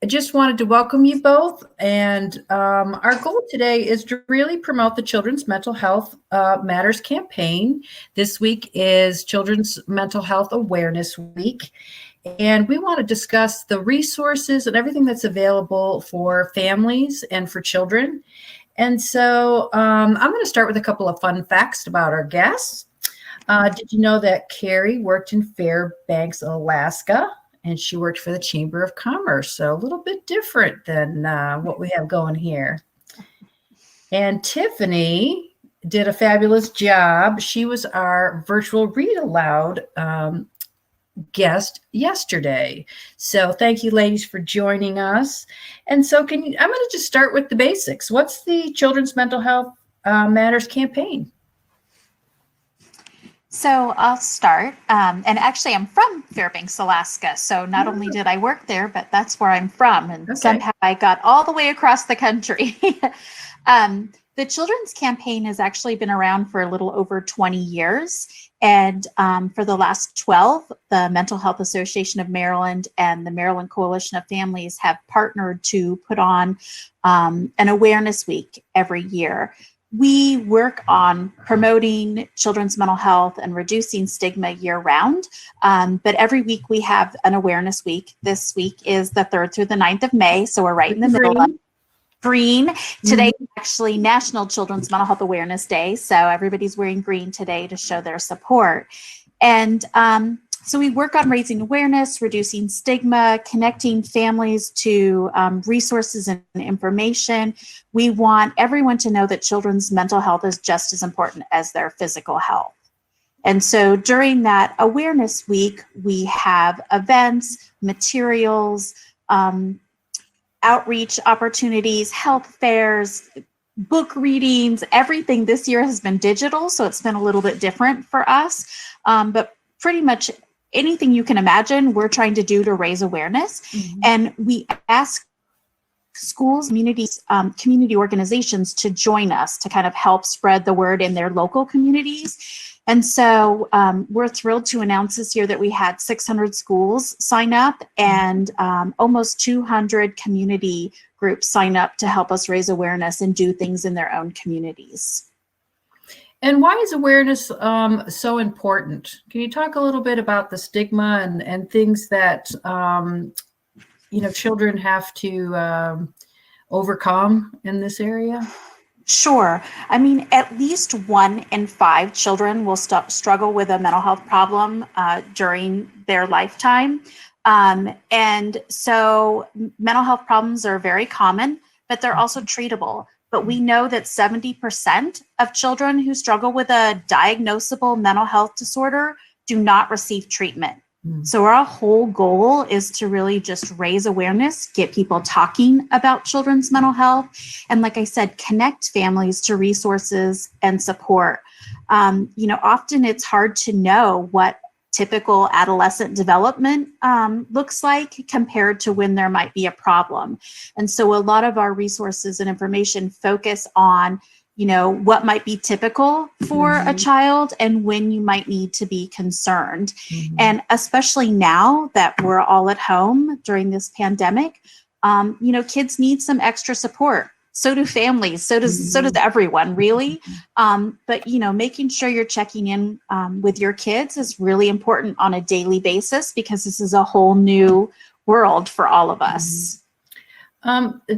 I just wanted to welcome you both. And our goal today is to really promote the Children's Mental Health Matters campaign. This week is Children's Mental Health Awareness Week. And we want to discuss the resources and everything that's available for families and for children. And so I'm going to start with a couple of fun facts about our guests. Did you know that Carrie worked in Fairbanks, Alaska? And she worked for the Chamber of Commerce, so a little bit different than what we have going here. And Tiffany did a fabulous job. She was our virtual read aloud guest yesterday. So thank you, ladies, for joining us. And so I'm going to just start with the basics. What's the Children's Mental Health Matters campaign? So I'll start. And actually, I'm from Fairbanks, Alaska. So not only did I work there, but that's where I'm from. And somehow I got all the way across the country. The Children's Campaign has actually been around for a little over 20 years. And for the last 12, the Mental Health Association of Maryland and the Maryland Coalition of Families have partnered to put on an awareness week every year. We work on promoting children's mental health and reducing stigma year round. But every week we have an awareness week. This week is the 3rd through the 9th of May. So we're right in the middle of green. Today is actually National Children's Mental Health Awareness Day. So everybody's wearing green today to show their support. And so we work on raising awareness, reducing stigma, connecting families to resources and information. We want everyone to know that children's mental health is just as important as their physical health. And so during that awareness week, we have events, materials, outreach opportunities, health fairs, book readings. Everything this year has been digital, so it's been a little bit different for us. But pretty much anything you can imagine, we're trying to do to raise awareness. And we ask schools, communities, community organizations to join us to kind of help spread the word in their local communities. And so we're thrilled to announce this year that we had 600 schools sign up and almost 200 community groups sign up to help us raise awareness and do things in their own communities. And why is awareness so important? Can you talk a little bit about the stigma and things that children have to overcome in this area? Sure. I mean, at least 1 in 5 children will struggle with a mental health problem during their lifetime. And so mental health problems are very common, but they're also treatable. But we know that 70% of children who struggle with a diagnosable mental health disorder do not receive treatment. So our whole goal is to really just raise awareness, get people talking about children's mental health, and like I said, connect families to resources and support. Often it's hard to know what typical adolescent development looks like compared to when there might be a problem. And so a lot of our resources and information focus on what might be typical for a child and when you might need to be concerned. And especially now that we're all at home during this pandemic, kids need some extra support. So do families, so does everyone really. But making sure you're checking in with your kids is really important on a daily basis because this is a whole new world for all of us.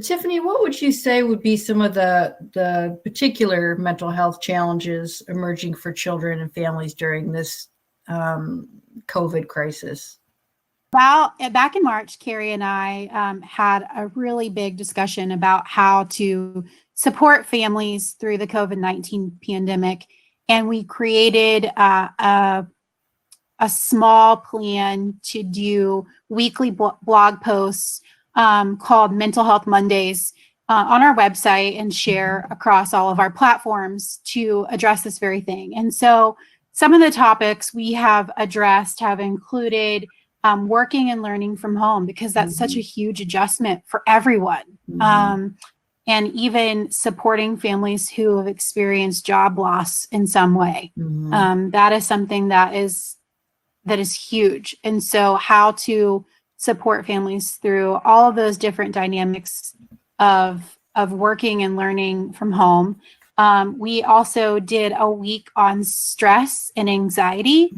Tiffany, what would you say would be some of the particular mental health challenges emerging for children and families during this COVID crisis? Back in March, Carrie and I had a really big discussion about how to support families through the COVID-19 pandemic. And we created a small plan to do weekly blog posts called Mental Health Mondays on our website and share across all of our platforms to address this very thing. And so some of the topics we have addressed have included working and learning from home, because that's such a huge adjustment for everyone. And even supporting families who have experienced job loss in some way. That is something that is huge. And so how to support families through all of those different dynamics of working and learning from home. We also did a week on stress and anxiety.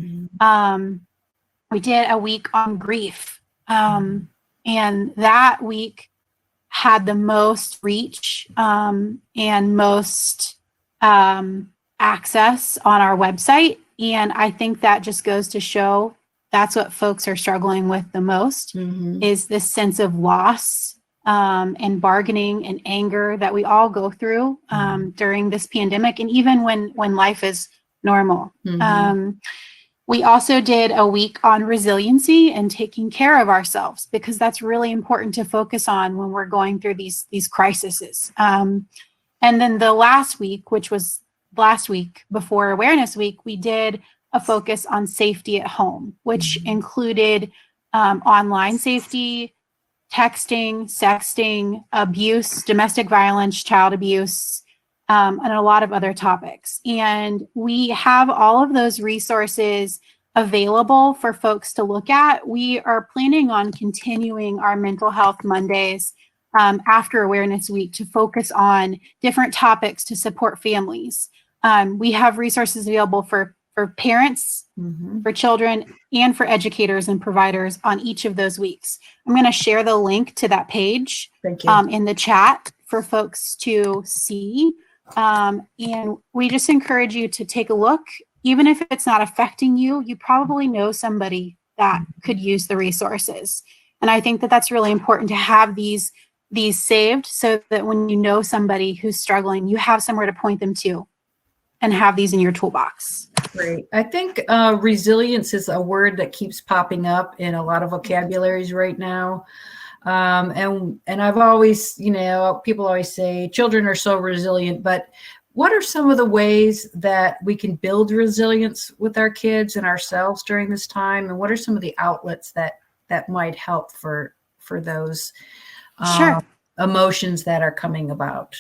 We did a week on grief. And that week had the most reach and most access on our website. And I think that just goes to show that's what folks are struggling with the most is this sense of loss and bargaining and anger that we all go through during this pandemic, and even when life is normal. We also did a week on resiliency and taking care of ourselves, because that's really important to focus on when we're going through these crises. And then the last week, which was last week before Awareness Week, we did a focus on safety at home, which included online safety, texting, sexting, abuse, domestic violence, child abuse, and a lot of other topics. And we have all of those resources available for folks to look at. We are planning on continuing our Mental Health Mondays after Awareness Week to focus on different topics to support families. We have resources available for parents, for children, and for educators and providers on each of those weeks. I'm going to share the link to that page in the chat for folks to see. And we just encourage you to take a look. Even if it's not affecting you, you probably know somebody that could use the resources. And I think that that's really important to have these saved, so that when you know somebody who's struggling, you have somewhere to point them to and have these in your toolbox. Great. I think resilience is a word that keeps popping up in a lot of vocabularies right now. And I've always, people always say children are so resilient, but what are some of the ways that we can build resilience with our kids and ourselves during this time? And what are some of the outlets that might help for those emotions that are coming about?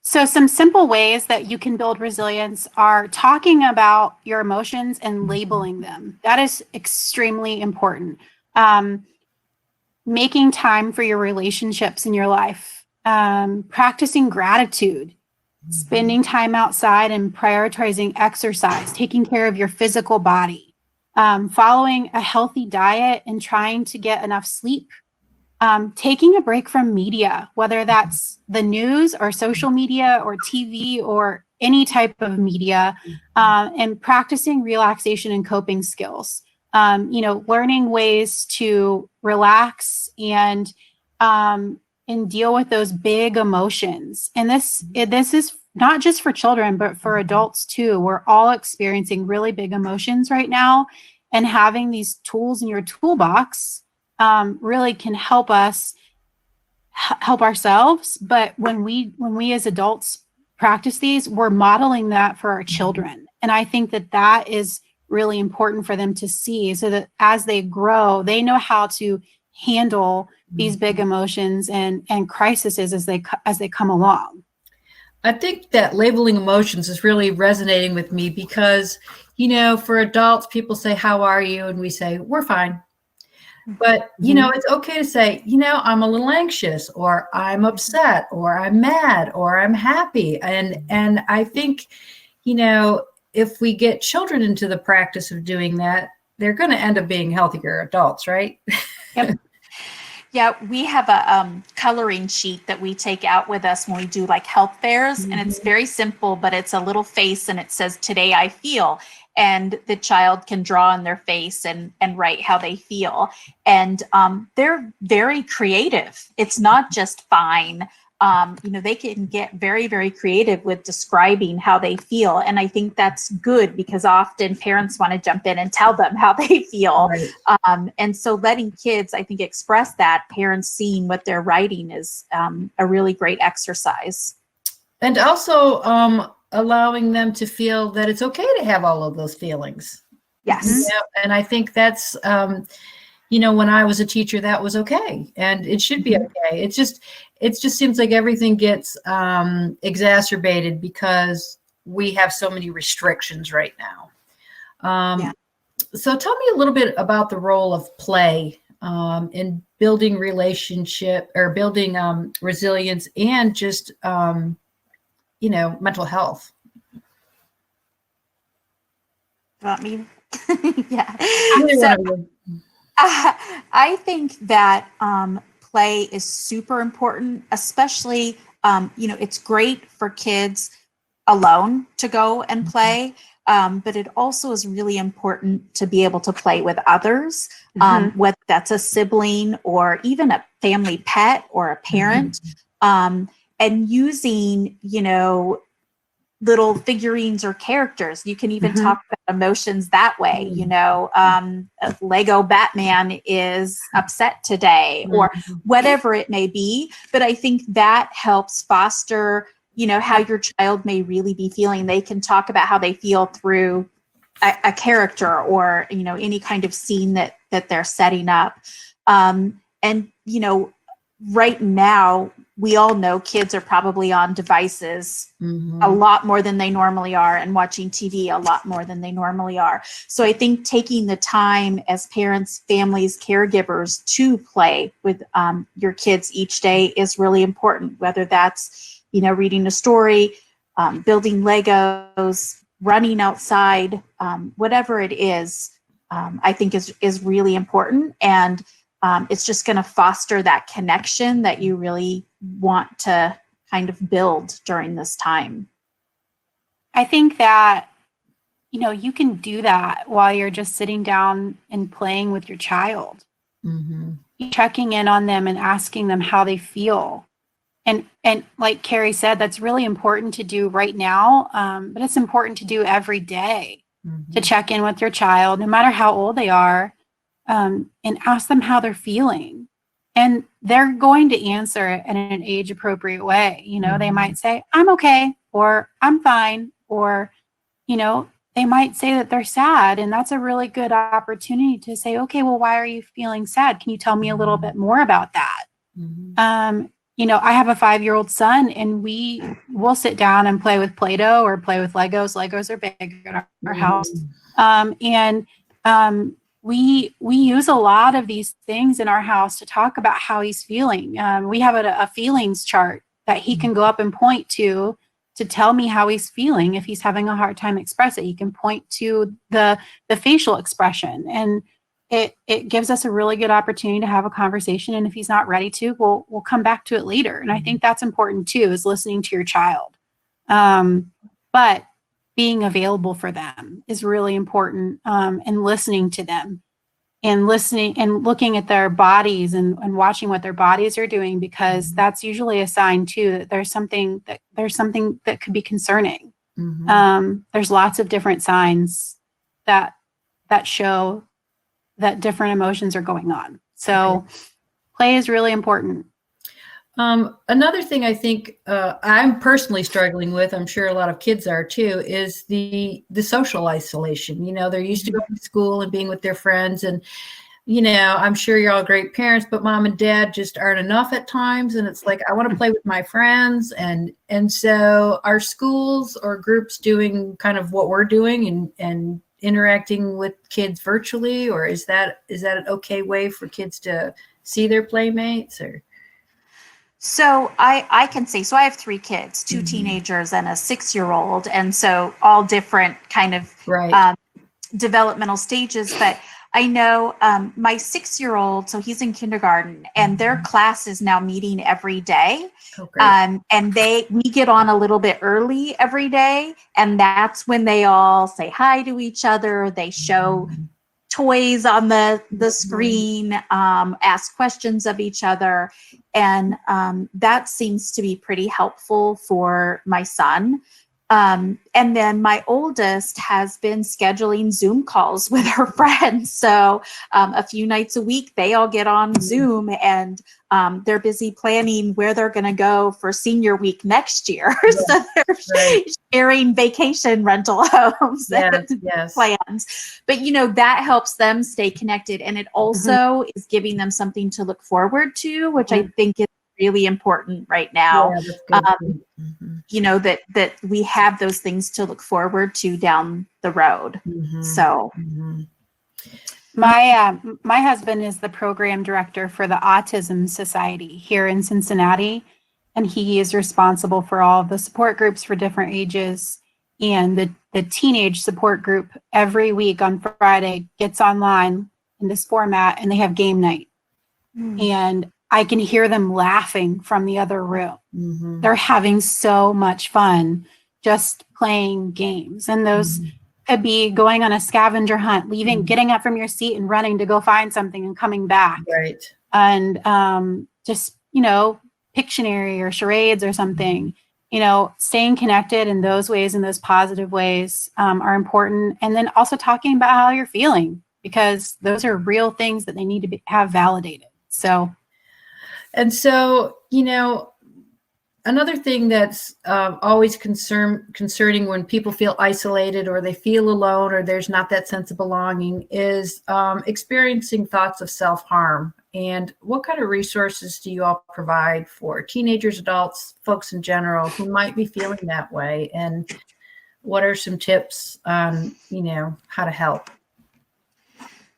So some simple ways that you can build resilience are talking about your emotions and labeling them. That is extremely important. Making time for your relationships in your life, practicing gratitude, spending time outside and prioritizing exercise, taking care of your physical body, following a healthy diet and trying to get enough sleep, taking a break from media, whether that's the news or social media or TV or any type of media, and practicing relaxation and coping skills. Learning ways to relax and deal with those big emotions. And this is not just for children, but for adults too. We're all experiencing really big emotions right now, and having these tools in your toolbox really can help us help ourselves. But when we as adults practice these, we're modeling that for our children. And I think that is really important for them to see, so that as they grow, they know how to handle these big emotions and crises as they come along. I think that labeling emotions is really resonating with me because, for adults, people say, "How are you?" And we say, "We're fine." But, it's okay to say, I'm a little anxious, or I'm upset, or I'm mad, or I'm happy. And I think, if we get children into the practice of doing that, they're going to end up being healthier adults, right? Yep. Yeah, we have a coloring sheet that we take out with us when we do like health fairs. And it's very simple, but it's a little face and it says, "Today I feel." And the child can draw on their face and write how they feel. And they're very creative. It's not just fine. They can get very, very creative with describing how they feel. And I think that's good, because often parents want to jump in and tell them how they feel. Right. And so letting kids, I think, express that, parents seeing what they're writing, is a really great exercise. And also allowing them to feel that it's okay to have all of those feelings. Yes. And I think that's, when I was a teacher, that was okay. And it should be okay. It just seems like everything gets exacerbated because we have so many restrictions right now. So tell me a little bit about the role of play in building relationship or building resilience and just, mental health. Want me? Yeah. Either So one of you. I think that play is super important, especially, it's great for kids alone to go and play, but it also is really important to be able to play with others, whether that's a sibling or even a family pet or a parent, and using, little figurines or characters. You can even talk about emotions that way. Lego Batman is upset today or whatever it may be. But I think that helps foster, how your child may really be feeling. They can talk about how they feel through a character or, any kind of scene that they're setting up. Right now, we all know kids are probably on devices a lot more than they normally are and watching TV a lot more than they normally are. So I think taking the time as parents, families, caregivers to play with your kids each day is really important, whether that's, reading a story, building Legos, running outside, whatever it is, I think is really important. And it's just going to foster that connection that you really want to kind of build during this time. I think that, you can do that while you're just sitting down and playing with your child, checking in on them and asking them how they feel. And like Carrie said, that's really important to do right now, but it's important to do every day to check in with your child, no matter how old they are. And ask them how they're feeling. And they're going to answer it in an age appropriate way. They might say, I'm okay, or I'm fine, or, they might say that they're sad. And that's a really good opportunity to say, okay, well, why are you feeling sad? Can you tell me a little bit more about that? I have a 5-year-old son, and we'll sit down and play with Play-Doh or play with Legos. Legos are big at our house. We use a lot of these things in our house to talk about how he's feeling. We have a feelings chart that he can go up and point to tell me how he's feeling. If he's having a hard time expressing it, he can point to the facial expression, and it gives us a really good opportunity to have a conversation. And if he's not ready to, we'll come back to it later. And I think that's important too, is listening to your child. But being available for them is really important, and listening to them and listening and looking at their bodies and watching what their bodies are doing, because that's usually a sign too that there's something that could be concerning. There's lots of different signs that show that different emotions are going on. So play is really important. Another thing I think I'm personally struggling with, I'm sure a lot of kids are too, is the social isolation. They're used to going to school and being with their friends, and I'm sure you're all great parents, but mom and dad just aren't enough at times. And it's like, I want to play with my friends. And so are schools or groups doing kind of what we're doing and interacting with kids virtually, or is that an okay way for kids to see their playmates? Or So I can say, so I have 3 kids, 2 teenagers and a 6-year-old. And so all different kind of developmental stages. But I know my 6-year-old, so he's in kindergarten, and their class is now meeting every day. And we get on a little bit early every day. And that's when they all say hi to each other. They show toys on the screen, ask questions of each other. And that seems to be pretty helpful for my son. And then my oldest has been scheduling Zoom calls with her friends. So a few nights a week, they all get on Zoom, and they're busy planning where they're going to go for senior week next year. So they're sharing vacation rental homes plans. But, that helps them stay connected. And it also is giving them something to look forward to, which I think is really important right now. That we have those things to look forward to down the road. So My husband is the program director for the Autism Society here in Cincinnati, and he is responsible for all of the support groups for different ages. And the teenage support group every week on Friday gets online in this format, and they have game night. And I can hear them laughing from the other room. They're having so much fun just playing games, and those could be going on a scavenger hunt, getting up from your seat and running to go find something and coming back. Right. And just, Pictionary or charades or something, staying connected in those ways, in those positive ways, are important. And then also talking about how you're feeling, because those are real things that they need to have validated. So, another thing that's always concerning when people feel isolated or they feel alone or there's not that sense of belonging is experiencing thoughts of self-harm. And what kind of resources do you all provide for teenagers, adults, folks in general who might be feeling that way? And what are some tips on, how to help?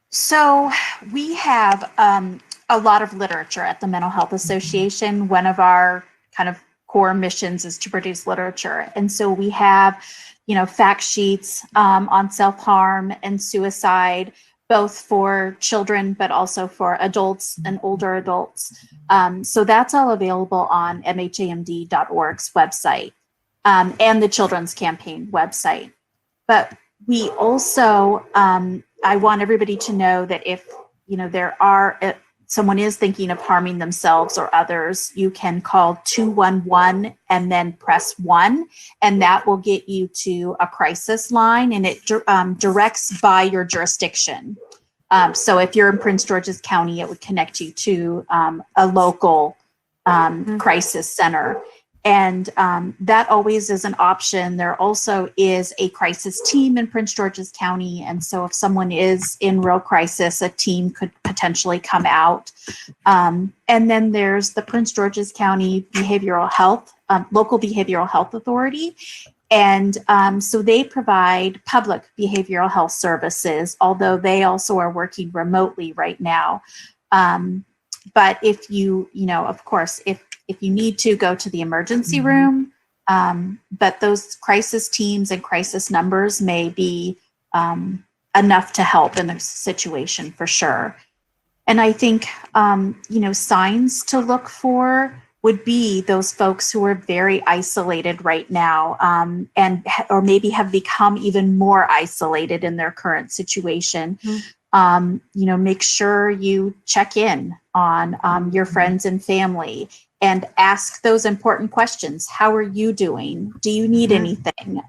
So we have a lot of literature at the Mental Health Association. One of our kind of core missions is to produce literature. And so we have, fact sheets on self-harm and suicide, both for children, but also for adults and older adults. So that's all available on MHAMD.org's website and the Children's Campaign website. But we also, I want everybody to know that if, someone is thinking of harming themselves or others, you can call 211 and then press 1, and that will get you to a crisis line, and it directs by your jurisdiction. So if you're in Prince George's County, it would connect you to a local crisis center. And that always is an option. There also is a crisis team in Prince George's County. And so if someone is in real crisis, a team could potentially come out. And then there's the Prince George's County Behavioral Health, Local Behavioral Health Authority. And so they provide public behavioral health services, although they also are working remotely right now. But if you, of course, if you need to go to the emergency room, but those crisis teams and crisis numbers may be enough to help in a situation for sure. And I think, signs to look for would be those folks who are very isolated right now, or maybe have become even more isolated in their current situation. Make sure you check in on your friends and family and ask those important questions. How are you doing? Do you need anything?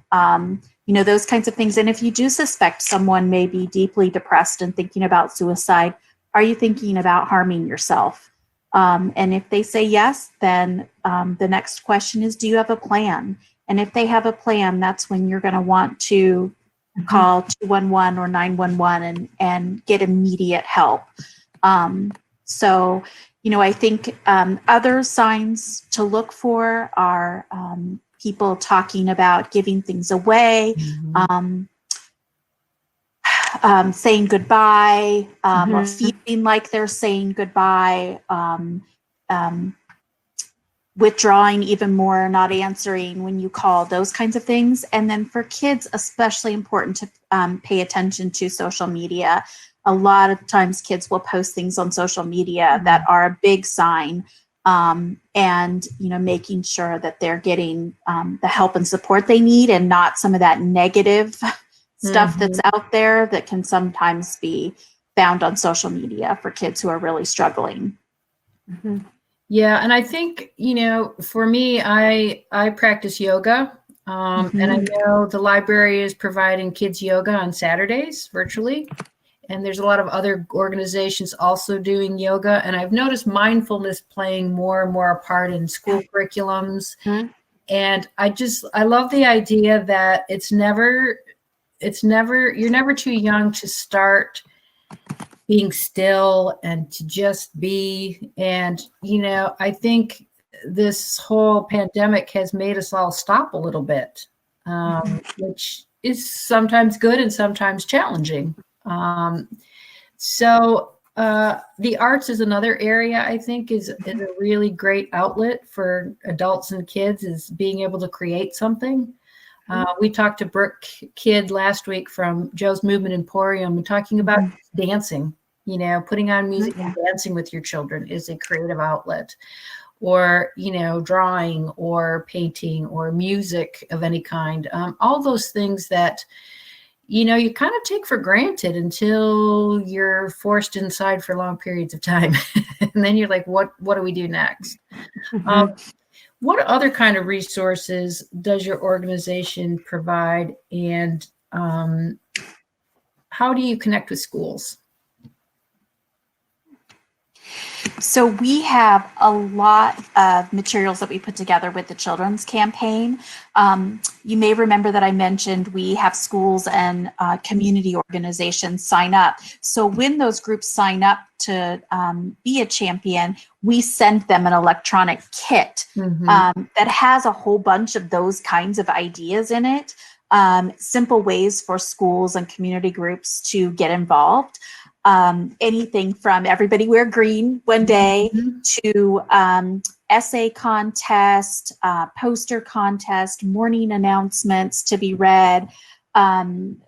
Those kinds of things. And if you do suspect someone may be deeply depressed and thinking about suicide, are you thinking about harming yourself? And if they say yes, then the next question is, do you have a plan? And if they have a plan, that's when you're going to want to call 211 or 911 and get immediate help. I think other signs to look for are people talking about giving things away, saying goodbye, or feeling like they're saying goodbye, withdrawing even more, not answering when you call, those kinds of things. And then for kids, especially important to pay attention to social media. A lot of times kids will post things on social media that are a big sign, and, making sure that they're getting the help and support they need and not some of that negative stuff that's out there that can sometimes be found on social media for kids who are really struggling. Yeah. And I think, for me, I practice yoga. And I know the library is providing kids yoga on Saturdays virtually. And there's a lot of other organizations also doing yoga. And I've noticed mindfulness playing more and more a part in school curriculums. And I love the idea that you're never too young to start being still and to just be. And, I think this whole pandemic has made us all stop a little bit, which is sometimes good and sometimes challenging. So the arts is another area I think is a really great outlet for adults and kids, is being able to create something. We talked to Brooke Kidd last week from Joe's Movement Emporium, and talking about dancing, putting on music and dancing with your children is a creative outlet, or, drawing or painting or music of any kind. All those things that, you kind of take for granted until you're forced inside for long periods of time. And then you're like, what do we do next? What other kind of resources does your organization provide, and how do you connect with schools? So we have a lot of materials that we put together with the children's campaign. You may remember that I mentioned we have schools and community organizations sign up. So when those groups sign up to be a champion, we send them an electronic kit that has a whole bunch of those kinds of ideas in it. Simple ways for schools and community groups to get involved. Anything from everybody wear green one day to essay contest, poster contest, morning announcements to be read,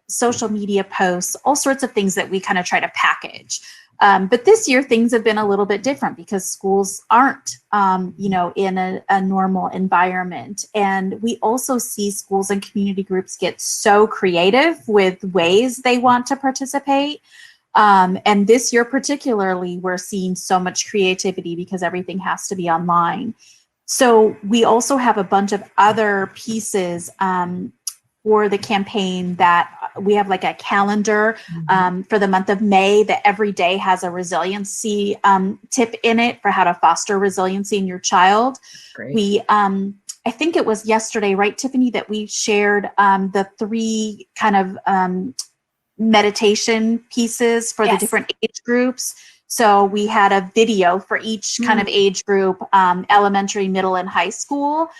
social media posts, all sorts of things that we kind of try to package. But this year things have been a little bit different because schools aren't, in a normal environment. And we also see schools and community groups get so creative with ways they want to participate. And this year particularly, we're seeing so much creativity because everything has to be online. So we also have a bunch of other pieces for the campaign that we have, like a calendar for the month of May that every day has a resiliency tip in it for how to foster resiliency in your child. Great. We, I think it was yesterday, right, Tiffany, that we shared the 3 kind of meditation pieces for the different age groups. So we had a video for each kind of age group, elementary, middle, and high school,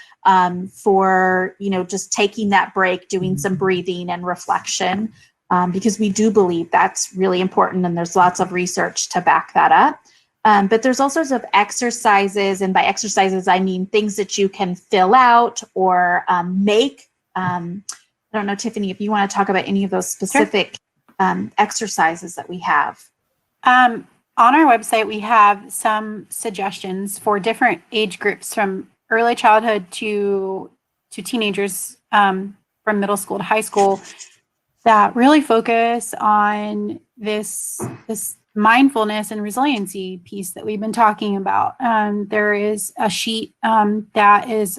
for, just taking that break, doing some breathing and reflection, because we do believe that's really important. And there's lots of research to back that up. But there's all sorts of exercises. And by exercises, I mean things that you can fill out or make. I don't know, Tiffany, if you want to talk about any of those specific exercises that we have. On our website, we have some suggestions for different age groups, from early childhood to teenagers, from middle school to high school, that really focus on this mindfulness and resiliency piece that we've been talking about. There is a sheet that is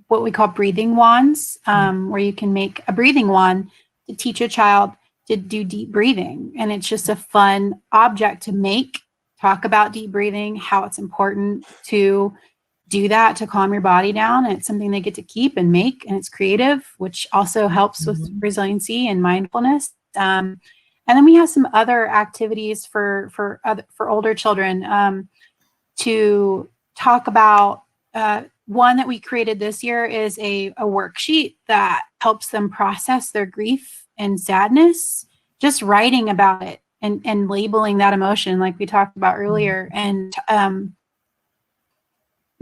what we call breathing wands, where you can make a breathing wand to teach a child to do deep breathing. And it's just a fun object to make, talk about deep breathing, how it's important to do that to calm your body down. And it's something they get to keep and make, and it's creative, which also helps with resiliency and mindfulness. And then we have some other activities for older children to talk about. One that we created this year is a worksheet that helps them process their grief and sadness, just writing about it and labeling that emotion like we talked about earlier, and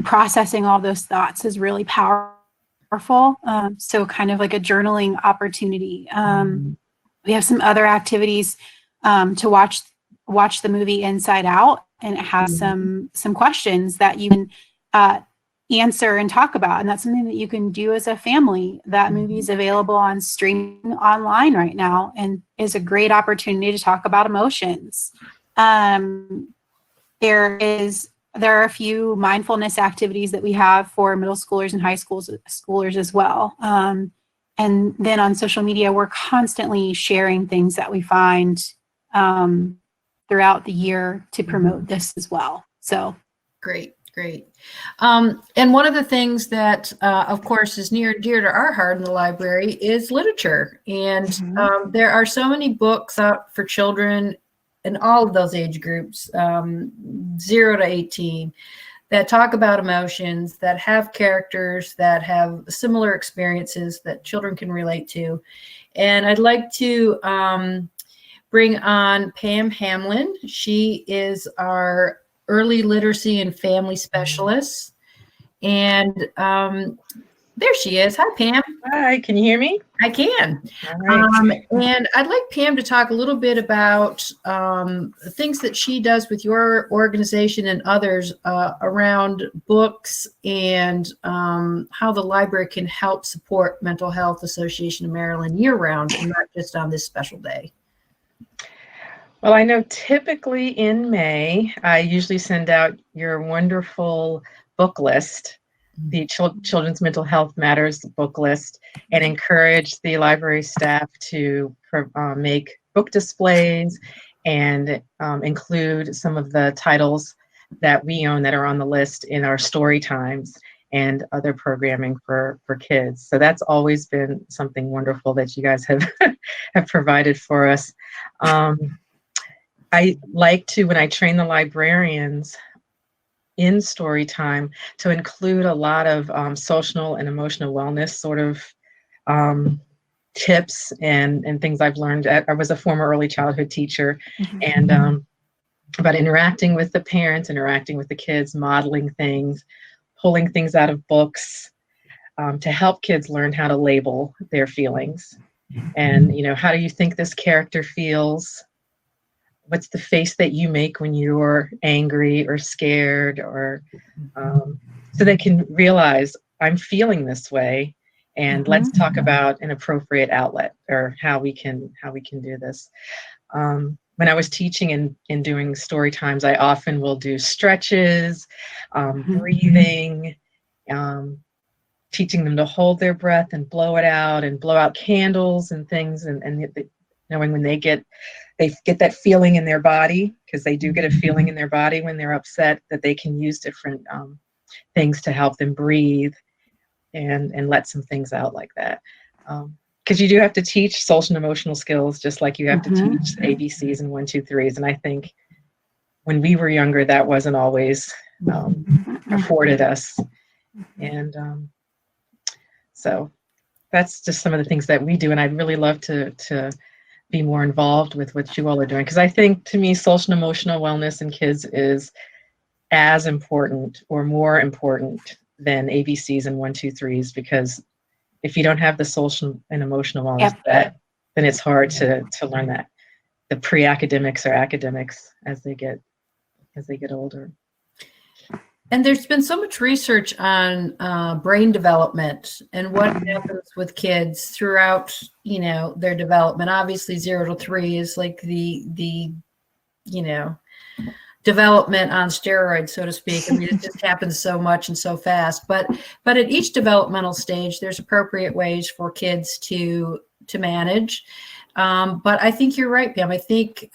processing all those thoughts is really powerful. So kind of like a journaling opportunity. We have some other activities to watch the movie Inside Out, and it has some questions that you can answer and talk about. And that's something that you can do as a family. That movie is available on streaming online right now and is a great opportunity to talk about emotions. There are a few mindfulness activities that we have for middle schoolers and high schoolers as well. And then on social media, we're constantly sharing things that we find throughout the year to promote this as well. So great. And one of the things that, of course, is near and dear to our heart in the library is literature. And there are so many books out for children in all of those age groups, 0 to 18, that talk about emotions, that have characters, that have similar experiences that children can relate to. And I'd like to bring on Pam Hamlin. She is our early literacy and family specialist. And there she is. Hi, Pam. Hi, can you hear me? I can. All right. And I'd like Pam to talk a little bit about things that she does with your organization and others around books and how the library can help support Mental Health Association of Maryland year-round and not just on this special day. Well, I know typically in May, I usually send out your wonderful book list, the Children's Mental Health Matters book list, and encourage the library staff to make book displays and include some of the titles that we own that are on the list in our story times and other programming for kids. So that's always been something wonderful that you guys have have provided for us. I like to, when I train the librarians in story time, to include a lot of social and emotional wellness sort of tips and things I've learned. I was a former early childhood teacher, and about interacting with the parents, interacting with the kids, modeling things, pulling things out of books to help kids learn how to label their feelings. And, you know, how do you think this character feels? What's the face that you make when you're angry or scared, or so they can realize I'm feeling this way, and let's talk about an appropriate outlet or how we can do this. When I was teaching and doing story times, I often will do stretches, breathing, teaching them to hold their breath and blow it out, and blow out candles and things, and knowing when they get that feeling in their body, because they do get a feeling in their body when they're upset, that they can use different things to help them breathe and let some things out like that. Because you do have to teach social and emotional skills, just like you have to teach ABCs and 1, 2, 3s. And I think when we were younger, that wasn't always afforded us. And so that's just some of the things that we do. And I'd really love to be more involved with what you all are doing, because I think, to me, social and emotional wellness in kids is as important or more important than ABCs and 1, 2, 3s, because if you don't have the social and emotional wellness, then it's hard to learn that. The pre-academics are academics as they get older. And there's been so much research on brain development and what happens with kids throughout, you know, their development. Obviously, 0 to 3 is like the you know, development on steroids, so to speak. I mean, it just happens so much and so fast. But at each developmental stage, there's appropriate ways for kids to manage. But I think you're right, Pam. I think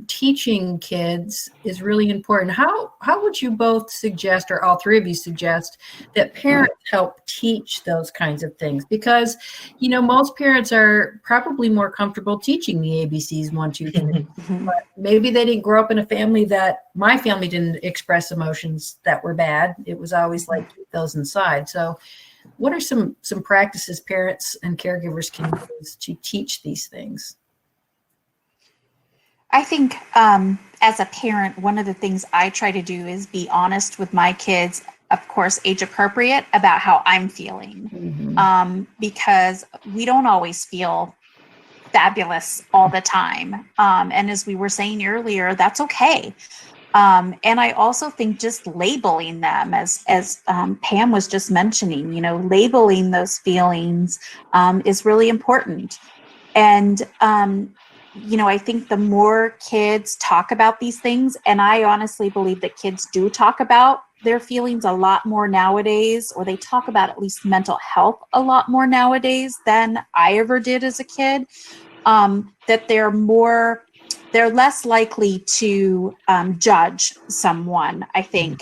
teaching kids is really important. How would you both suggest, or all three of you suggest, that parents help teach those kinds of things? Because, you know, most parents are probably more comfortable teaching the ABCs 1, 2, 3. But maybe they didn't grow up in a family that, my family didn't express emotions that were bad. It was always like, keep those inside. So what are some practices parents and caregivers can use to teach these things? I think as a parent, one of the things I try to do is be honest with my kids, of course, age appropriate, about how I'm feeling. Because we don't always feel fabulous all the time. And as we were saying earlier, that's okay. And I also think just labeling them, as Pam was just mentioning, you know, labeling those feelings is really important. And, you know, I think the more kids talk about these things, and I honestly believe that kids do talk about their feelings a lot more nowadays, or they talk about at least mental health a lot more nowadays than I ever did as a kid, that they're less likely to judge someone. I think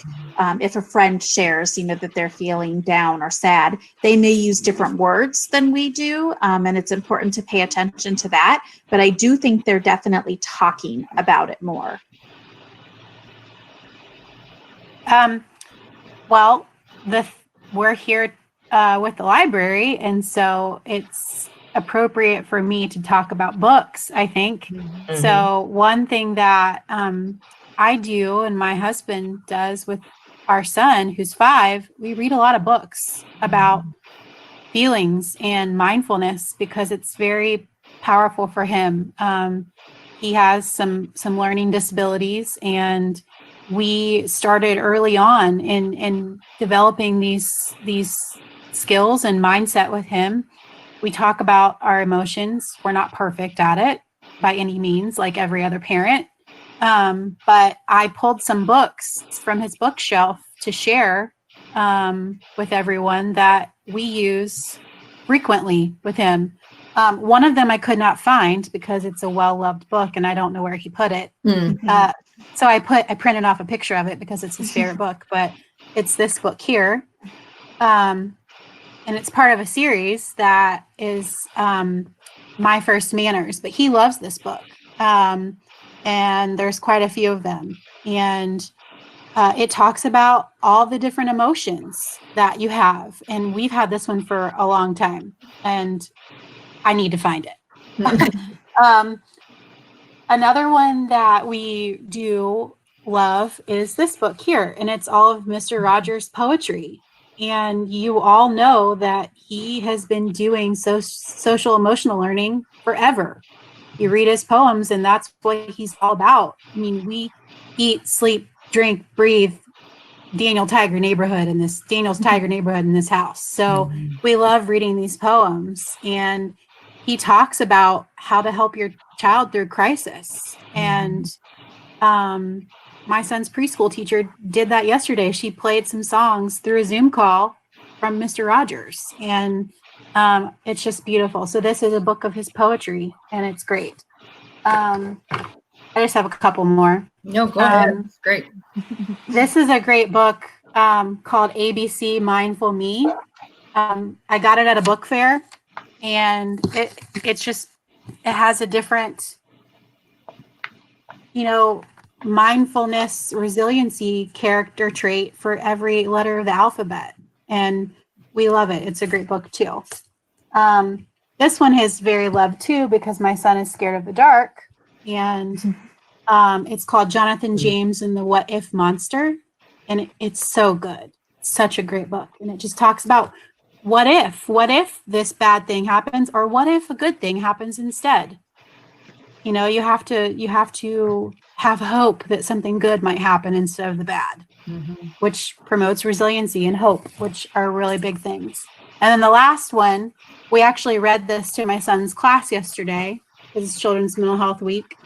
if a friend shares, you know, that they're feeling down or sad, they may use different words than we do. And it's important to pay attention to that. But I do think they're definitely talking about it more. Well, we're here with the library, and so it's appropriate for me to talk about books, I think. Mhm. So one thing that I do and my husband does with our son, who's 5, we read a lot of books about feelings and mindfulness because it's very powerful for him. He has some learning disabilities, and we started early on in developing these skills and mindset with him. We talk about our emotions. We're not perfect at it by any means, like every other parent. But I pulled some books from his bookshelf to share with everyone that we use frequently with him. One of them I could not find because it's a well-loved book and I don't know where he put it. So I printed off a picture of it because it's his favorite book, but it's this book here. And it's part of a series that is My First Manners, but he loves this book. And there's quite a few of them. And it talks about all the different emotions that you have. And we've had this one for a long time, and I need to find it. Another one that we do love is this book here, and it's all of Mr. Rogers' poetry. And you all know that he has been doing social emotional learning forever. You read his poems, and that's what he's all about. I mean, we eat, sleep, drink, breathe Daniel's Tiger neighborhood in this house. So we love reading these poems, and he talks about how to help your child through crisis. And my son's preschool teacher did that yesterday. She played some songs through a Zoom call from Mr. Rogers, and it's just beautiful. So this is a book of his poetry, and it's great. I just have a couple more. No, go ahead. It's great. This is a great book called ABC Mindful Me. I got it at a book fair, and it has a different, mindfulness, resiliency character trait for every letter of the alphabet. And we love it. It's a great book too. This one is very loved too because my son is scared of the dark. And it's called Jonathan James and the What If Monster. And it's so good. It's such a great book. And it just talks about what if this bad thing happens, or what if a good thing happens instead? You have to have hope that something good might happen instead of the bad, which promotes resiliency and hope, which are really big things. And then the last one, we actually read this to my son's class yesterday. It's Children's Mental Health Week.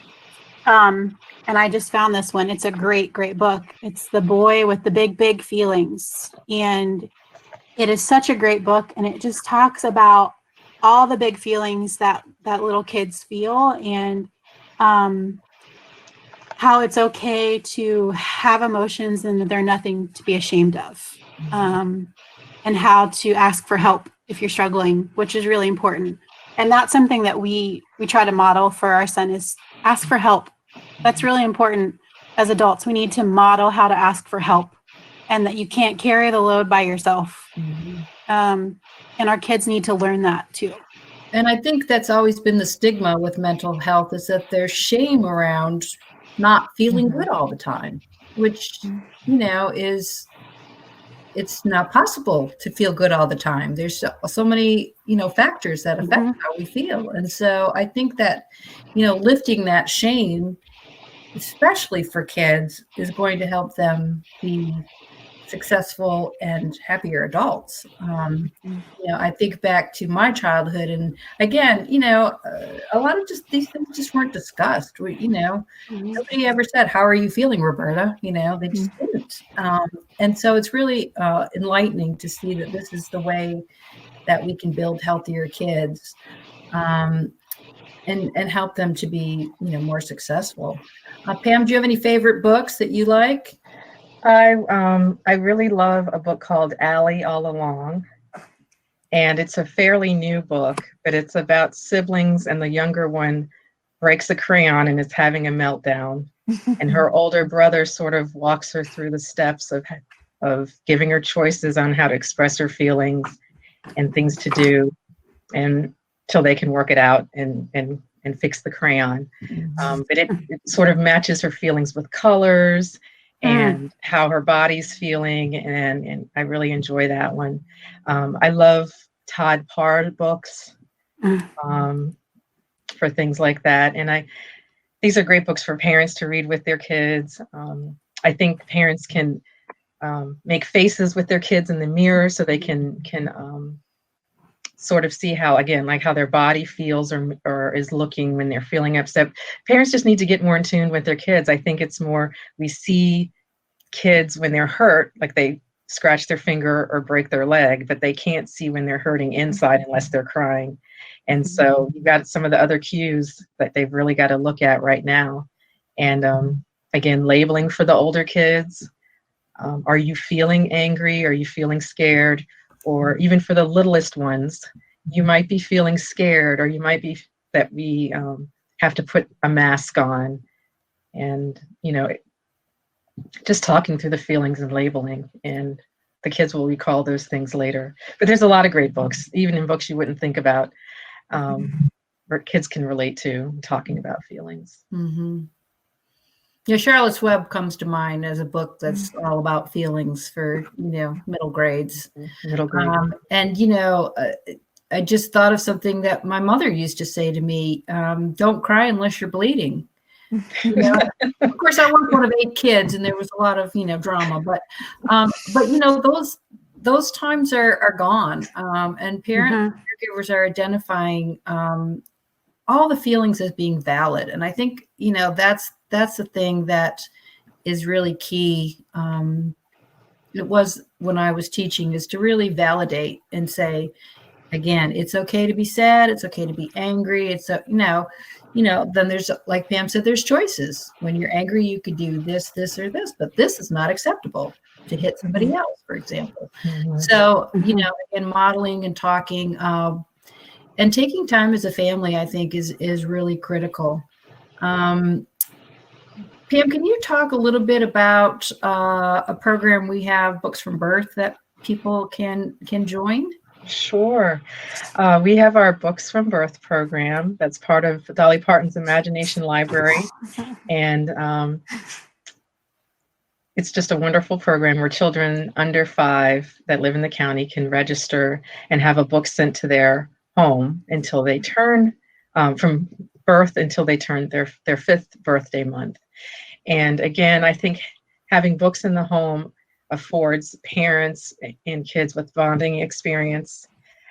And I just found this one. It's a great, great book. It's The Boy with the Big, Big Feelings. And it is such a great book. And it just talks about all the big feelings that little kids feel, and how it's okay to have emotions and that they're nothing to be ashamed of, and how to ask for help if you're struggling, which is really important. And that's something that we try to model for our son, is ask for help. That's really important. As adults, we need to model how to ask for help, and that you can't carry the load by yourself. And our kids need to learn that too. And I think that's always been the stigma with mental health, is that there's shame around not feeling good all the time, which, it's not possible to feel good all the time. There's so many, factors that affect how we feel. And so I think that, lifting that shame, especially for kids, is going to help them be successful and happier adults. I think back to my childhood, and again, a lot of these things just weren't discussed. Nobody ever said, "How are you feeling, Roberta?" They just didn't. And so it's really enlightening to see that this is the way that we can build healthier kids, and help them to be, more successful. Pam, do you have any favorite books that you like? I really love a book called Allie All Along, and it's a fairly new book, but it's about siblings, and the younger one breaks a crayon and is having a meltdown, and her older brother sort of walks her through the steps of giving her choices on how to express her feelings and things to do. And till they can work it out and fix the crayon. But it sort of matches her feelings with colors and how her body's feeling, and I really enjoy that one. I love Todd Parr books for things like that, and these are great books for parents to read with their kids. I think parents can make faces with their kids in the mirror so they can sort of see how, again, like how their body feels or is looking when they're feeling upset. Parents just need to get more in tune with their kids. I think it's more, we see kids when they're hurt, like they scratch their finger or break their leg, but they can't see when they're hurting inside unless they're crying. And so you've got some of the other cues that they've really got to look at right now. And again, labeling for the older kids. Are you feeling angry? Are you feeling scared? Or even for the littlest ones, you might be feeling scared, or you might be that we have to put a mask on. And, just talking through the feelings and labeling, and the kids will recall those things later. But there's a lot of great books, even in books you wouldn't think about, where kids can relate to talking about feelings. Mm-hmm. Yeah, Charlotte's Web comes to mind as a book that's all about feelings for, middle grades. Middle grade. And, I just thought of something that my mother used to say to me, don't cry unless you're bleeding. Of course, I was one of 8 kids, and there was a lot of, drama, but those times are gone. And caregivers are identifying all the feelings as being valid. And I think, that's the thing that is really key. It was when I was teaching, is to really validate and say, again, it's okay to be sad. It's okay to be angry. It's, then there's, like Pam said, there's choices. When you're angry, you could do this, or this, but this is not acceptable to hit somebody else, for example. So, again, modeling and talking, and taking time as a family, I think is really critical. Pam, can you talk a little bit about a program we have, Books from Birth, that people can join? Sure. We have our Books from Birth program that's part of Dolly Parton's Imagination Library. And it's just a wonderful program where children under 5 that live in the county can register and have a book sent to their home until they turn, from birth until they turn their 5th birthday month. And again, I think having books in the home affords parents and kids with bonding experience.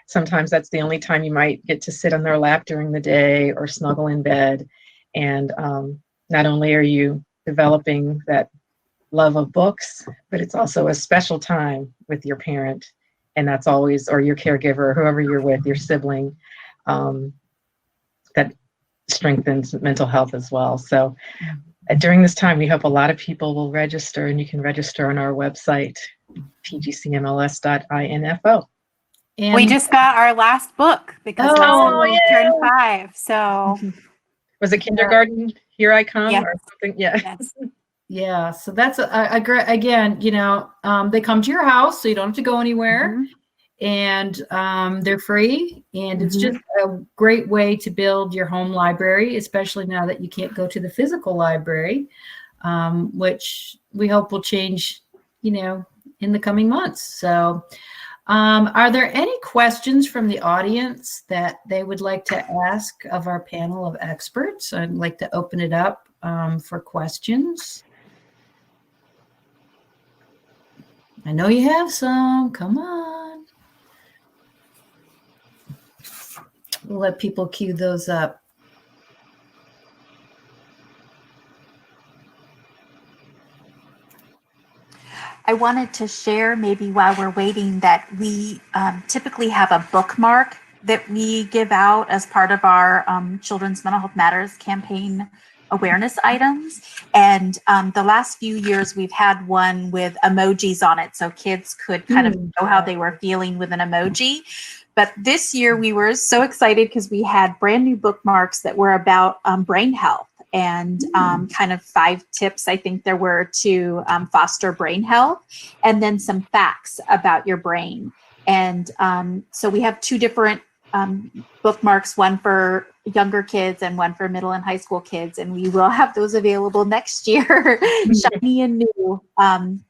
Sometimes that's the only time you might get to sit on their lap during the day or snuggle in bed. And not only are you developing that love of books, but it's also a special time with your parent. And that's always, or your caregiver, whoever you're with, your sibling, that strengthens mental health as well. So during this time, we hope a lot of people will register, and you can register on our website, pgcmls.info. And we just got our last book because we turned 5. So was it kindergarten? Here I come, yes. Or something? Yeah. Yes. Yeah. So that's a great, again, they come to your house, so you don't have to go anywhere. And they're free, and it's just a great way to build your home library, especially now that you can't go to the physical library, which we hope will change, in the coming months. So are there any questions from the audience that they would like to ask of our panel of experts? I'd like to open it up for questions. I know you have some. Come on. We'll let people queue those up. I wanted to share, maybe while we're waiting, that we typically have a bookmark that we give out as part of our Children's Mental Health Matters campaign awareness items. And the last few years, we've had one with emojis on it, so kids could kind of know how they were feeling with an emoji. But this year, we were so excited because we had brand new bookmarks that were about brain health and kind of 5 tips, I think there were, to foster brain health, and then some facts about your brain. And so we have 2 different bookmarks, one for younger kids and one for middle and high school kids. And we will have those available next year, shiny and new,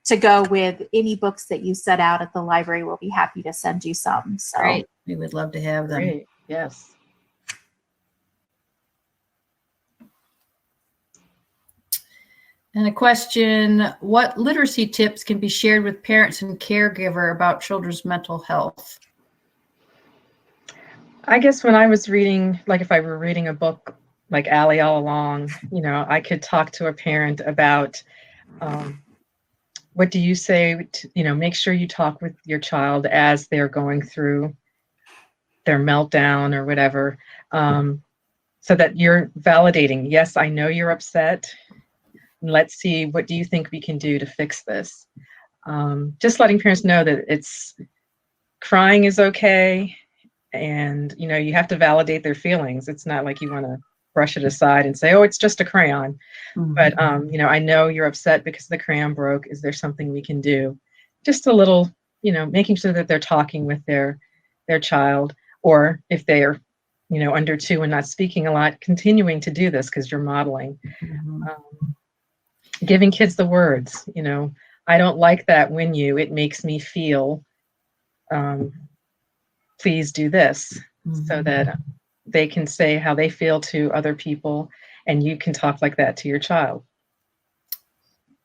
to go with any books that you set out at the library. We'll be happy to send you some. So Great. We would love to have them. Great. Yes. And a question, what literacy tips can be shared with parents and caregiver about children's mental health? I guess when I was reading, like if I were reading a book like Allie All Along, I could talk to a parent about what do you say, make sure you talk with your child as they're going through their meltdown or whatever, so that you're validating, yes, I know you're upset. Let's see, what do you think we can do to fix this? Just letting parents know that crying is okay. And, you have to validate their feelings. It's not like you want to brush it aside and say, oh, it's just a crayon. Mm-hmm. But, I know you're upset because the crayon broke. Is there something we can do? Just a little, making sure that they're talking with their child, or if they are, under 2 and not speaking a lot, continuing to do this because you're modeling. Mm-hmm. Giving kids the words, I don't like that when it makes me feel, please do this, mm-hmm. so that they can say how they feel to other people, and you can talk like that to your child.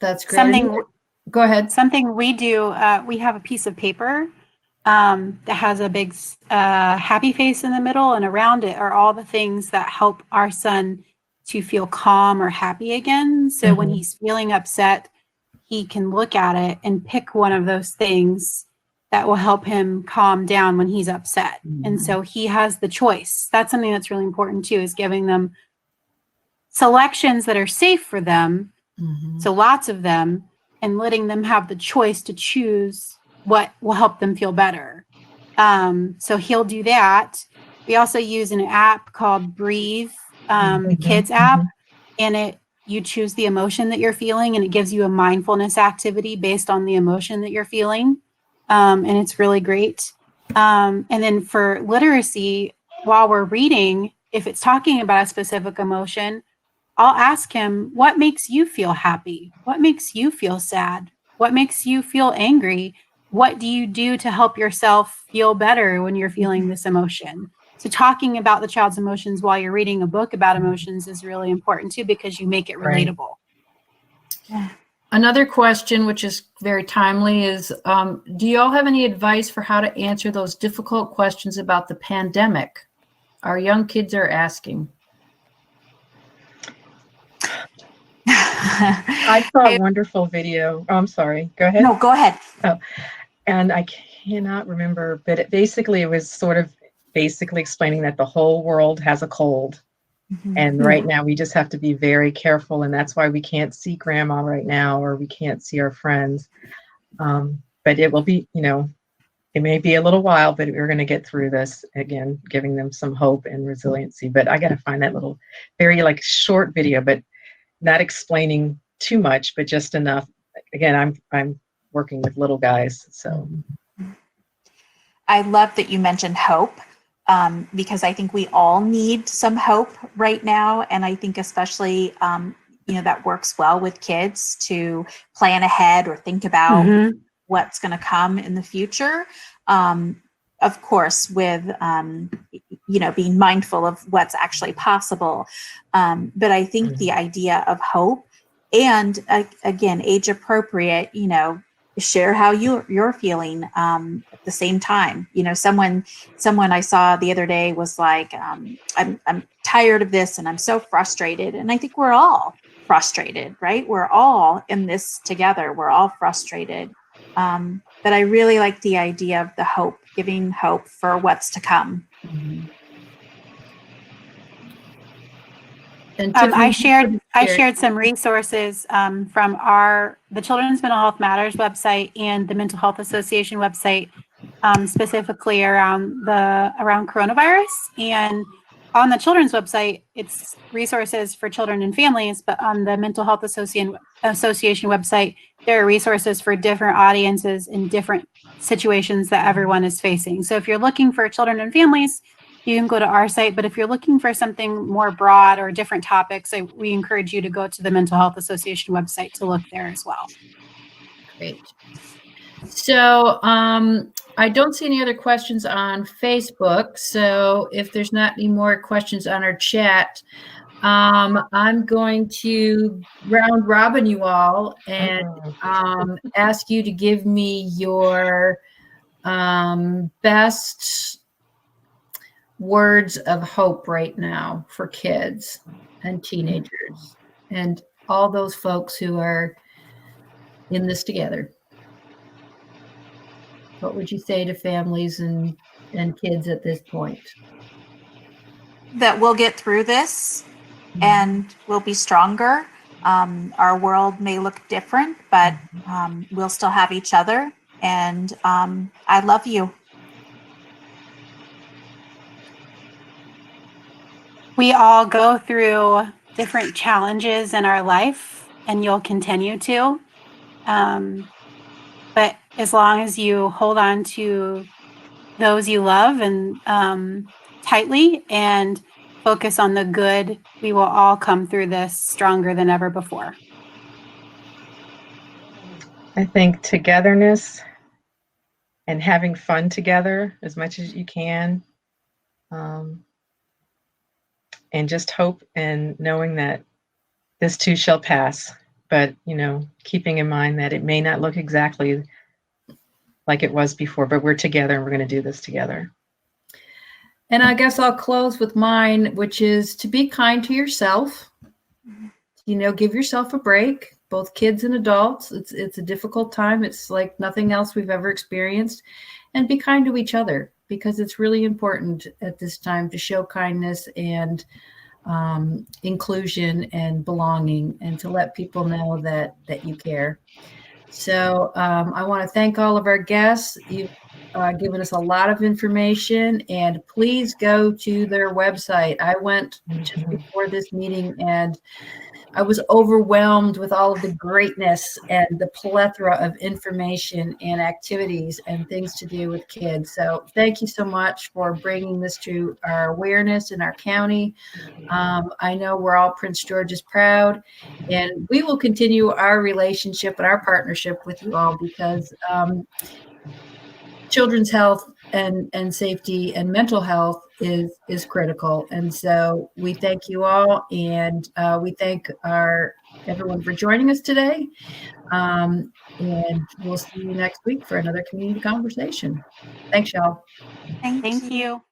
That's great. Go ahead. Something we do, we have a piece of paper that has a big happy face in the middle, and around it are all the things that help our son to feel calm or happy again. So mm-hmm. when he's feeling upset, he can look at it and pick one of those things that will help him calm down when he's upset. Mm-hmm. And so he has the choice. That's something that's really important too, is giving them selections that are safe for them. Mm-hmm. So lots of them, and letting them have the choice to choose what will help them feel better. So he'll do that. We also use an app called Breathe, the kids app, and you choose the emotion that you're feeling, and it gives you a mindfulness activity based on the emotion that you're feeling. And it's really great. And then for literacy, while we're reading, if it's talking about a specific emotion, I'll ask him, what makes you feel happy? What makes you feel sad? What makes you feel angry? What do you do to help yourself feel better when you're feeling this emotion? So talking about the child's emotions while you're reading a book about emotions is really important too, because you make it relatable. Yeah. Another question, which is very timely, is do you all have any advice for how to answer those difficult questions about the pandemic? Our young kids are asking. I saw a wonderful video. Oh, I'm sorry. Go ahead. No, go ahead. Oh, and I cannot remember, but it was sort of basically explaining that the whole world has a cold. Mm-hmm. And right now we just have to be very careful. And that's why we can't see grandma right now, or we can't see our friends. But it will be, it may be a little while, but we're going to get through this, again, giving them some hope and resiliency. But I got to find that little very short video, but not explaining too much, but just enough. Again, I'm working with little guys. So I love that you mentioned hope. Because I think we all need some hope right now. And I think especially, that works well with kids to plan ahead or think about mm-hmm. what's going to come in the future. Of course, with, being mindful of what's actually possible. But I think mm-hmm. the idea of hope and, again, age appropriate, share how you're feeling at the same time. Someone I saw the other day was like, I'm tired of this and I'm so frustrated. And I think we're all frustrated, right? We're all in this together. We're all frustrated. But I really like the idea of the hope, giving hope for what's to come. Mm-hmm. I shared some resources from the Children's Mental Health Matters website and the Mental Health Association website, specifically around coronavirus. And on the children's website, it's resources for children and families, but on the Mental Health Association website, there are resources for different audiences in different situations that everyone is facing. So if you're looking for children and families, you can go to our site. But if you're looking for something more broad or different topics, we encourage you to go to the Mental Health Association website to look there as well. Great. So I don't see any other questions on Facebook. So if there's not any more questions on our chat, I'm going to round robin you all and ask you to give me your best words of hope right now for kids and teenagers and all those folks who are in this together. What would you say to families and kids at this point? That we'll get through this and we'll be stronger. Our world may look different, but we'll still have each other. And I love you. We all go through different challenges in our life, and you'll continue to. But as long as you hold on to those you love and tightly and focus on the good, we will all come through this stronger than ever before. I think togetherness and having fun together as much as you can. And just hope and knowing that this too shall pass. But, keeping in mind that it may not look exactly like it was before, but we're together and we're going to do this together. And I guess I'll close with mine, which is to be kind to yourself. Give yourself a break, both kids and adults. It's a difficult time. It's like nothing else we've ever experienced. And be kind to each other, because it's really important at this time to show kindness and inclusion and belonging, and to let people know that you care. So I want to thank all of our guests. You've given us a lot of information, and please go to their website. I went just before this meeting and I was overwhelmed with all of the greatness and the plethora of information and activities and things to do with kids. So thank you so much for bringing this to our awareness in our county. I know we're all Prince George's proud, and we will continue our relationship and our partnership with you all, because children's health and safety and mental health is critical. And so we thank you all, and we thank everyone for joining us today. And we'll see you next week for another community conversation. Thanks, y'all. Thank you.